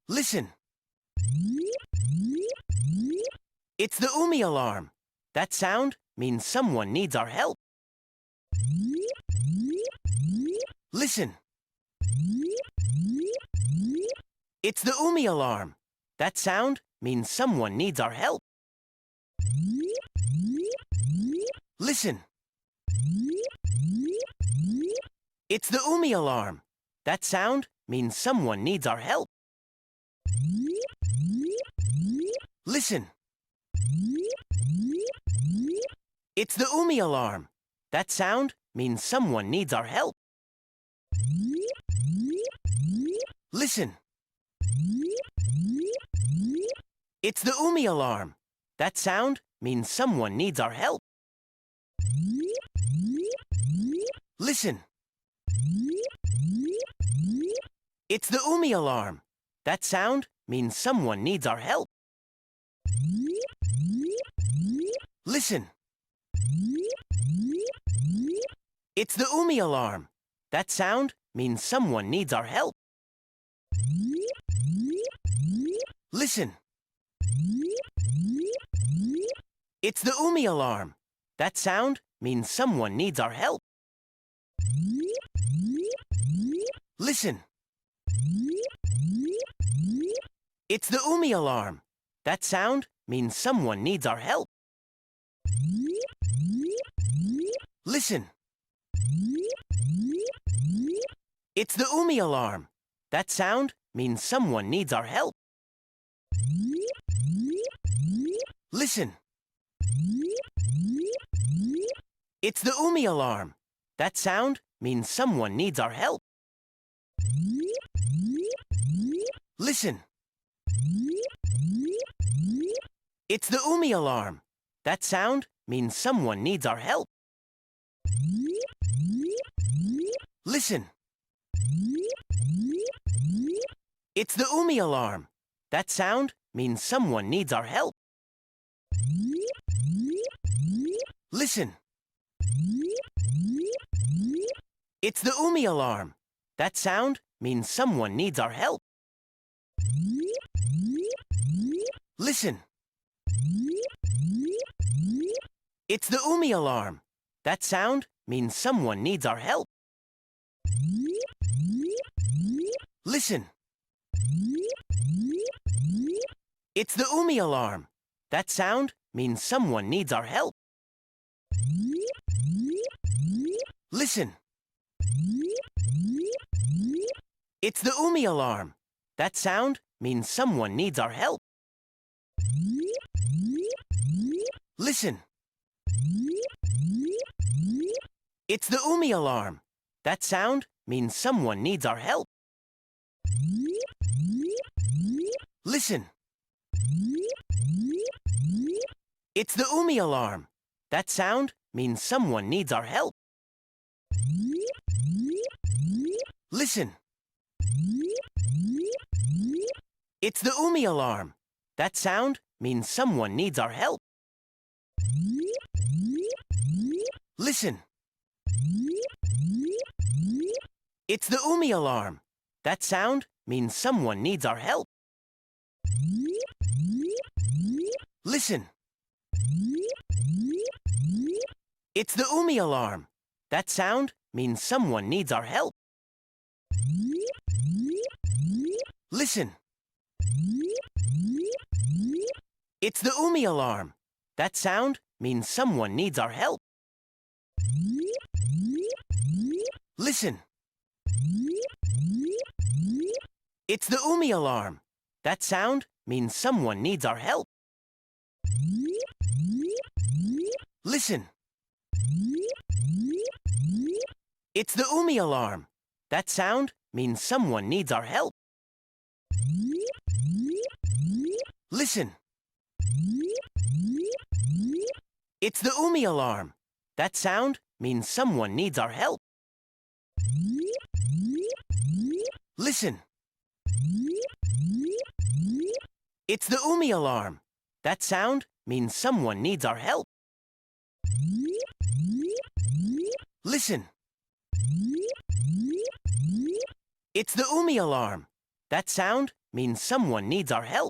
Listen. It's the Umi alarm. That sound means someone needs our help. Listen. It's the Umi alarm. That sound means someone needs our help. Listen. It's the Umi alarm. That sound means someone needs our help. Listen. It's the Umi alarm. That sound means someone needs our help. Listen. It's the Umi alarm. That sound means someone needs our help. Listen. It's the Umi alarm. That sound means someone needs our help. Listen. It's the Umi alarm. That sound means someone needs our help. Listen. It's the Umi alarm. That sound means someone needs our help. Listen. It's the Umi alarm. That sound means someone needs our help. Listen. It's the Umi alarm. That sound means someone needs our help. Listen. It's the Umi alarm. That sound means someone needs our help. Listen. It's the Umi alarm. That sound means someone needs our help. Listen. It's the Umi alarm. That sound means someone needs our help. Listen. It's the Umi alarm. That sound means someone needs our help. Listen. It's the Umi alarm. That sound means someone needs our help. Listen. It's the Umi alarm. That sound means someone needs our help. Listen. It's the Umi alarm. That sound means someone needs our help. Listen. It's the Umi alarm. That sound means someone needs our help. Listen. It's the Umi alarm. That sound means someone needs our help. Listen. It's the Umi alarm. That sound means someone needs our help. Listen. It's the Umi alarm. That sound means someone needs our help. Listen. It's the Umi alarm. That sound means someone needs our help. Listen. It's the Umi alarm. That sound means someone needs our help. Listen. It's the Umi alarm. That sound means someone needs our help. Listen. It's the Umi alarm. That sound means someone needs our help. Listen. It's the Umi alarm. That sound means someone needs our help. Listen. It's the Umi alarm. That sound means someone needs our help. Listen. It's the Umi alarm. That sound means someone needs our help.